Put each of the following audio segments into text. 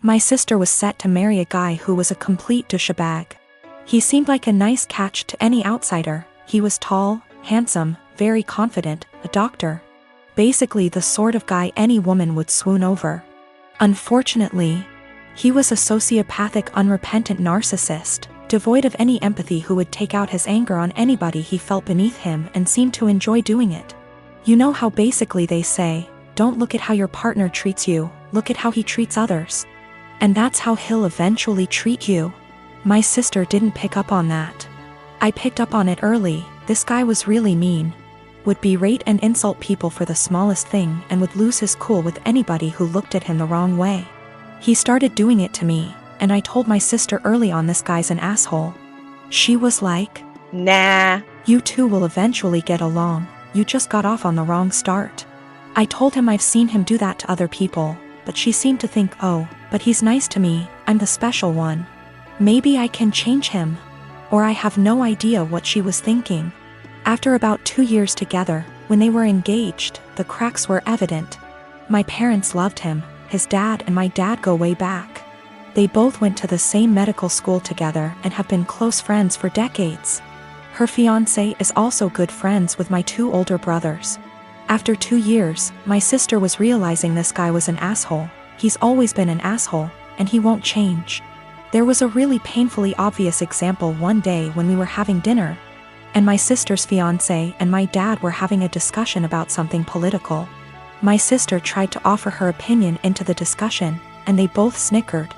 My sister was set to marry a guy who was a complete douchebag. He seemed like a nice catch to any outsider. He was tall, handsome, very confident, a doctor. Basically the sort of guy any woman would swoon over. Unfortunately, he was a sociopathic, unrepentant narcissist, devoid of any empathy, who would take out his anger on anybody he felt beneath him and seemed to enjoy doing it. You know how basically they say, don't look at how your partner treats you, look at how he treats others. And that's how he'll eventually treat you. My sister didn't pick up on that. I picked up on it early. This guy was really mean. Would berate and insult people for the smallest thing and would lose his cool with anybody who looked at him the wrong way. He started doing it to me, and I told my sister early on, this guy's an asshole. She was like, Nah. You two will eventually get along, you just got off on the wrong start. I told him I've seen him do that to other people, but she seemed to think, oh, but he's nice to me, I'm the special one. Maybe I can change him. Or I have no idea what she was thinking. After about 2 years together, when they were engaged, the cracks were evident. My parents loved him. His dad and my dad go way back. They both went to the same medical school together and have been close friends for decades. Her fiancé is also good friends with my 2 older brothers. After 2 years, my sister was realizing this guy was an asshole. He's always been an asshole, and he won't change. There was a really painfully obvious example one day when we were having dinner, and my sister's fiancé and my dad were having a discussion about something political. My sister tried to offer her opinion into the discussion, and they both snickered.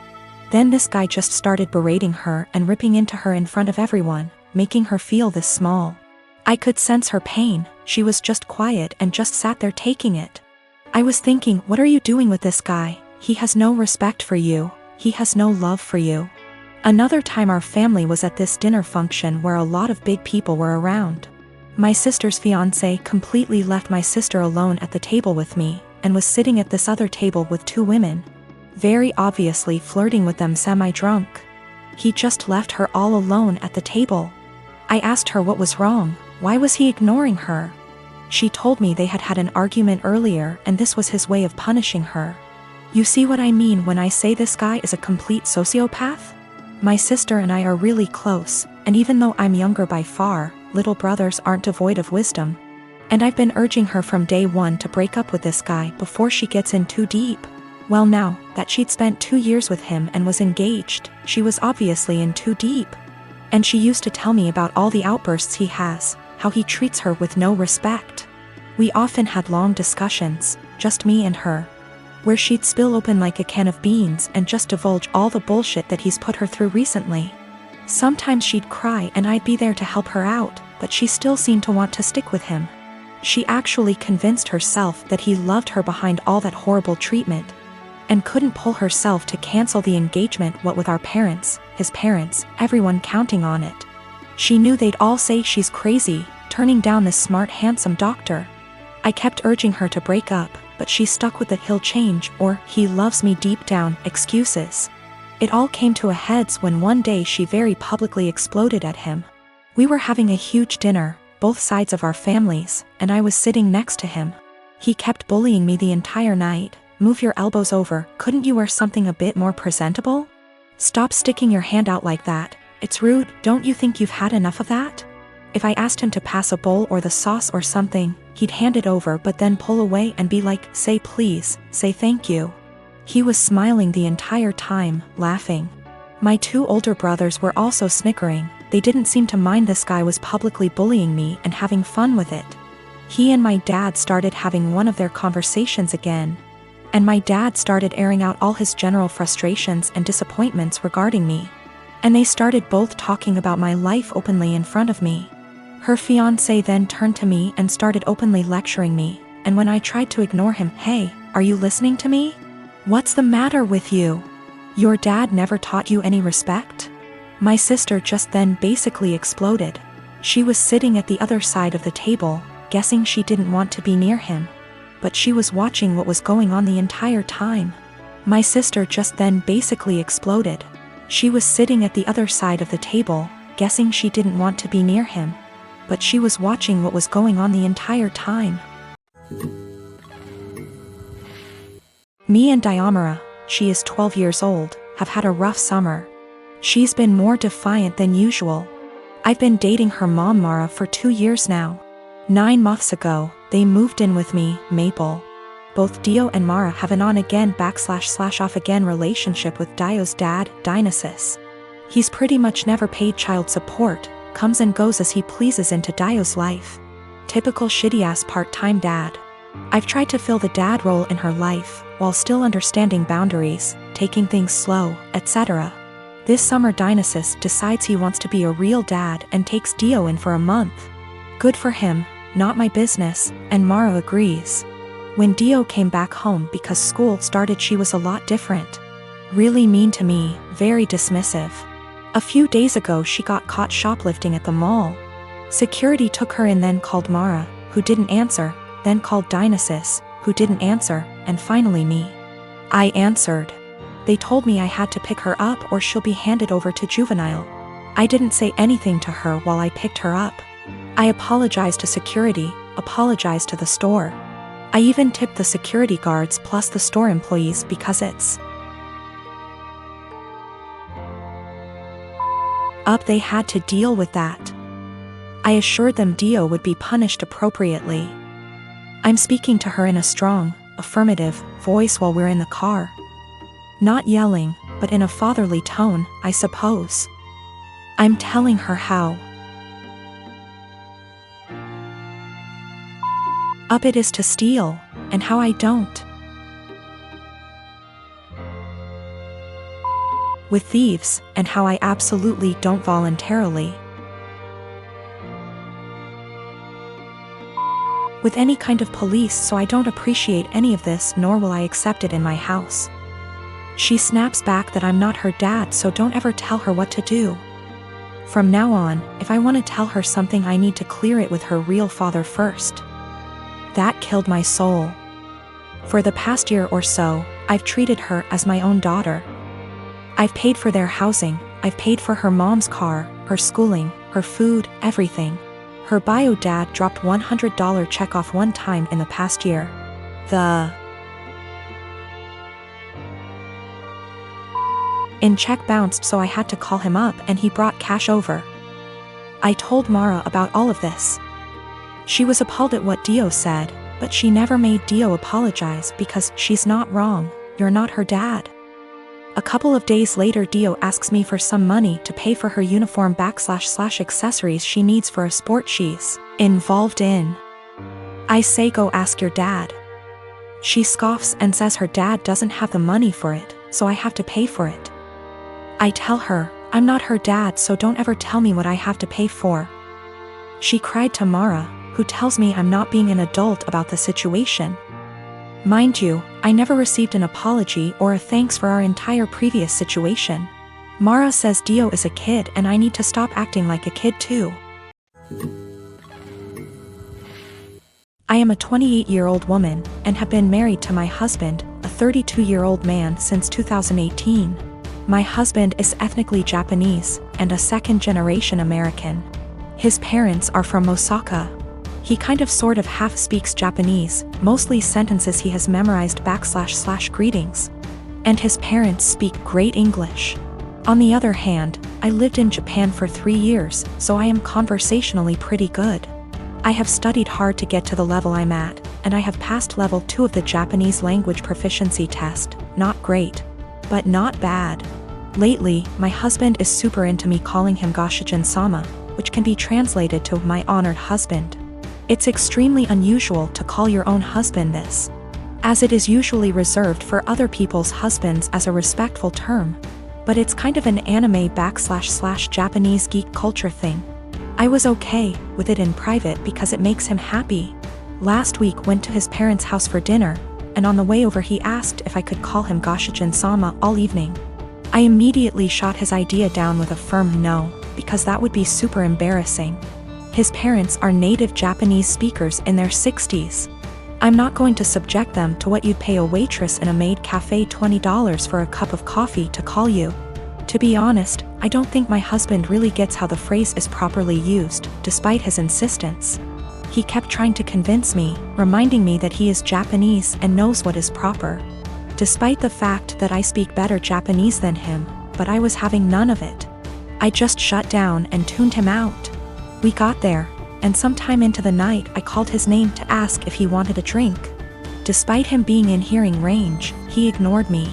Then this guy just started berating her and ripping into her in front of everyone, making her feel this small. I could sense her pain. She was just quiet and just sat there taking it. I was thinking, what are you doing with this guy? He has no respect for you. He has no love for you. Another time our family was at this dinner function where a lot of big people were around. My sister's fiancé completely left my sister alone at the table with me, and was sitting at this other table with 2 women, very obviously flirting with them semi-drunk. He just left her all alone at the table. I asked her what was wrong, why was he ignoring her? She told me they had had an argument earlier and this was his way of punishing her. You see what I mean when I say this guy is a complete sociopath? My sister and I are really close, and even though I'm younger by far, little brothers aren't devoid of wisdom. And I've been urging her from day one to break up with this guy before she gets in too deep. Well, now that she'd spent 2 years with him and was engaged, she was obviously in too deep. And she used to tell me about all the outbursts he has, how he treats her with no respect. We often had long discussions, just me and her, where she'd spill open like a can of beans and just divulge all the bullshit that he's put her through recently. Sometimes she'd cry and I'd be there to help her out, but she still seemed to want to stick with him. She actually convinced herself that he loved her behind all that horrible treatment, and couldn't pull herself to cancel the engagement, what with our parents, his parents, everyone counting on it. She knew they'd all say she's crazy, turning down this smart, handsome doctor. I kept urging her to break up, but she stuck with the he'll change or he loves me deep down excuses. It all came to a heads when one day she very publicly exploded at him. We were having a huge dinner, both sides of our families, and I was sitting next to him. He kept bullying me the entire night. Move your elbows over, couldn't you wear something a bit more presentable? Stop sticking your hand out like that, it's rude, don't you think you've had enough of that? If I asked him to pass a bowl or the sauce or something, he'd hand it over but then pull away and be like, say please, say thank you. He was smiling the entire time, laughing. My 2 older brothers were also snickering. They didn't seem to mind this guy was publicly bullying me and having fun with it. He and my dad started having one of their conversations again, and my dad started airing out all his general frustrations and disappointments regarding me. And they started both talking about my life openly in front of me. Her fiancé then turned to me and started openly lecturing me, and when I tried to ignore him, hey, are you listening to me? What's the matter with you? Your dad never taught you any respect? My sister just then basically exploded. She was sitting at the other side of the table, guessing she didn't want to be near him, but she was watching what was going on the entire time. My sister just then basically exploded. She was sitting at the other side of the table, guessing she didn't want to be near him, but she was watching what was going on the entire time. Me and Diamara, she is 12 years old, have had a rough summer. She's been more defiant than usual. I've been dating her mom Mara for 2 years now. 9 months ago, they moved in with me, Maple. Both Dio and Mara have an on-again / off-again relationship with Dio's dad, Dionysus. He's pretty much never paid child support, comes and goes as he pleases into Dio's life. Typical shitty-ass part-time dad. I've tried to fill the dad role in her life, while still understanding boundaries, taking things slow, etc. This summer Dionysus decides he wants to be a real dad and takes Dio in for a month. Good for him, not my business, and Mara agrees. When Dio came back home because school started, she was a lot different. Really mean to me, very dismissive. A few days ago she got caught shoplifting at the mall. Security took her in, then called Mara, who didn't answer, then called Dionysus, who didn't answer, and finally me. I answered. They told me I had to pick her up or she'll be handed over to juvenile. I didn't say anything to her while I picked her up. I apologized to security, apologized to the store. I even tipped the security guards plus the store employees because it's up. They had to deal with that. I assured them Dio would be punished appropriately. I'm speaking to her in a strong, affirmative voice while we're in the car. Not yelling, but in a fatherly tone, I suppose. I'm telling her how up it is to steal, and how I don't. With thieves, and how I absolutely don't voluntarily. With any kind of police, so I don't appreciate any of this, nor will I accept it in my house. She snaps back that I'm not her dad, so don't ever tell her what to do. From now on, if I want to tell her something, I need to clear it with her real father first. That killed my soul. For the past year or so, I've treated her as my own daughter. I've paid for their housing, I've paid for her mom's car, her schooling, her food, everything. Her bio dad dropped $100 check off one time in the past year. In check bounced, so I had to call him up and he brought cash over. I told Mara about all of this. She was appalled at what Dio said, but she never made Dio apologize because she's not wrong, you're not her dad. A couple of days later Dio asks me for some money to pay for her uniform / accessories she needs for a sport she's involved in. I say go ask your dad. She scoffs and says her dad doesn't have the money for it, so I have to pay for it. I tell her, I'm not her dad, so don't ever tell me what I have to pay for. She cried to Mara, who tells me I'm not being an adult about the situation. Mind you, I never received an apology or a thanks for our entire previous situation. Mara says Dio is a kid and I need to stop acting like a kid too. I am a 28-year-old woman and have been married to my husband, a 32-year-old man, since 2018. My husband is ethnically Japanese and a second-generation American. His parents are from Osaka. He kind of sort of half speaks Japanese, mostly sentences he has memorized / greetings. And his parents speak great English. On the other hand, I lived in Japan for 3 years, so I am conversationally pretty good. I have studied hard to get to the level I'm at, and I have passed level 2 of the Japanese language proficiency test. Not great, but not bad. Lately, my husband is super into me calling him Goshijin-sama, which can be translated to my honored husband. It's extremely unusual to call your own husband this, as it is usually reserved for other people's husbands as a respectful term. But it's kind of an anime / Japanese geek culture thing. I was okay with it in private because it makes him happy. Last week went to his parents' house for dinner, and on the way over he asked if I could call him Goshijin-sama all evening. I immediately shot his idea down with a firm no, because that would be super embarrassing. His parents are native Japanese speakers in their 60s. I'm not going to subject them to what you'd pay a waitress in a maid cafe $20 for a cup of coffee to call you. To be honest, I don't think my husband really gets how the phrase is properly used, despite his insistence. He kept trying to convince me, reminding me that he is Japanese and knows what is proper. despite the fact that I speak better Japanese than him, but I was having none of it. I just shut down and tuned him out. We got there, and sometime into the night I called his name to ask if he wanted a drink. Despite him being in hearing range, he ignored me.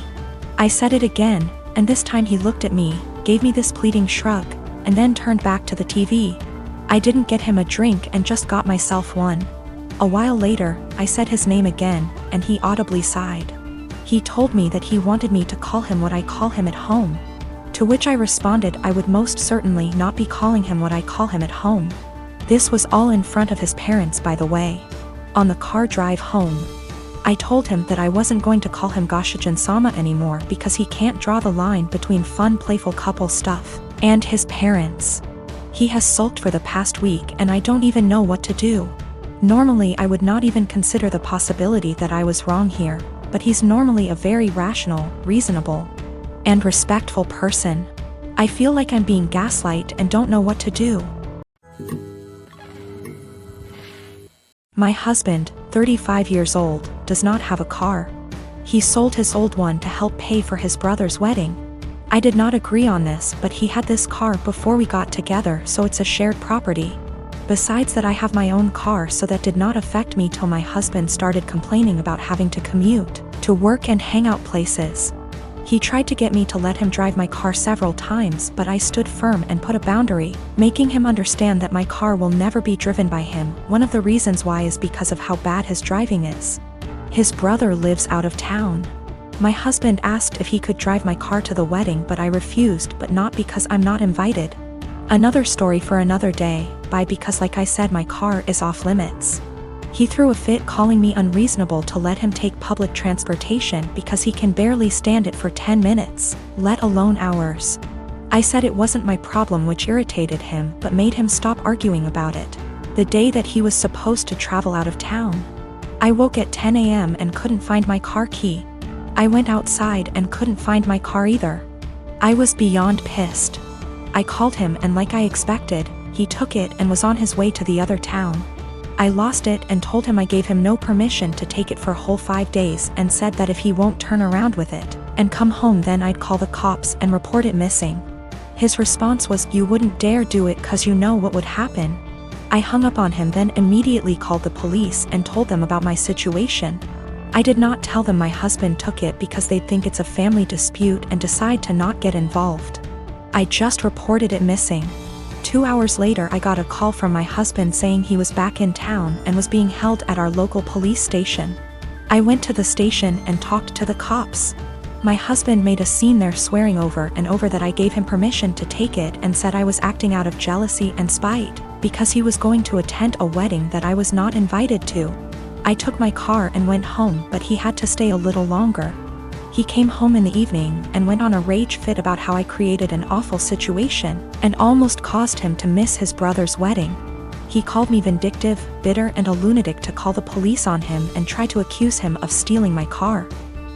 I said it again, and this time he looked at me, gave me this pleading shrug, and then turned back to the TV. I didn't get him a drink and just got myself one. A while later, I said his name again, and he audibly sighed. He told me that he wanted me to call him what I call him at home. To which I responded I would most certainly not be calling him what I call him at home. This was all in front of his parents, by the way. On the car drive home, I told him that I wasn't going to call him Goshijin-sama anymore because he can't draw the line between fun playful couple stuff and his parents. He has sulked for the past week and I don't even know what to do. Normally I would not even consider the possibility that I was wrong here, but he's normally a very rational, reasonable, and respectful person. I feel like I'm being gaslighted and don't know what to do. My husband, 35 years old, does not have a car. He sold his old one to help pay for his brother's wedding. I did not agree on this, but he had this car before we got together, so it's a shared property. Besides that, I have my own car, so that did not affect me till my husband started complaining about having to commute to work and hangout places. He tried to get me to let him drive my car several times, but I stood firm and put a boundary, making him understand that my car will never be driven by him. One of the reasons why is because of how bad his driving is. His brother lives out of town. My husband asked if he could drive my car to the wedding, but I refused, but not because I'm not invited. Another story for another day, because like I said, my car is off limits. He threw a fit, calling me unreasonable to let him take public transportation because he can barely stand it for 10 minutes, let alone hours. I said it wasn't my problem, which irritated him but made him stop arguing about it. The day that he was supposed to travel out of town, I woke at 10 a.m. and couldn't find my car key. I went outside and couldn't find my car either. I was beyond pissed. I called him and like I expected, he took it and was on his way to the other town. I lost it and told him I gave him no permission to take it for a whole 5 days and said that if he won't turn around with it and come home, then I'd call the cops and report it missing. His response was, "You wouldn't dare do it cause you know what would happen." I hung up on him, then immediately called the police and told them about my situation. I did not tell them my husband took it because they'd think it's a family dispute and decide to not get involved. I just reported it missing. 2 hours later I got a call from my husband saying he was back in town and was being held at our local police station. I went to the station and talked to the cops. My husband made a scene there, swearing over and over that I gave him permission to take it and said I was acting out of jealousy and spite because he was going to attend a wedding that I was not invited to. I took my car and went home, but he had to stay a little longer. He came home in the evening and went on a rage fit about how I created an awful situation and almost caused him to miss his brother's wedding. He called me vindictive, bitter, and a lunatic to call the police on him and try to accuse him of stealing my car.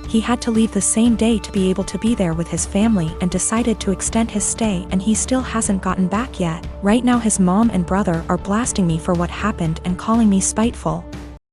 He had to leave the same day to be able to be there with his family and decided to extend his stay, and he still hasn't gotten back yet. Right now his mom and brother are blasting me for what happened and calling me spiteful.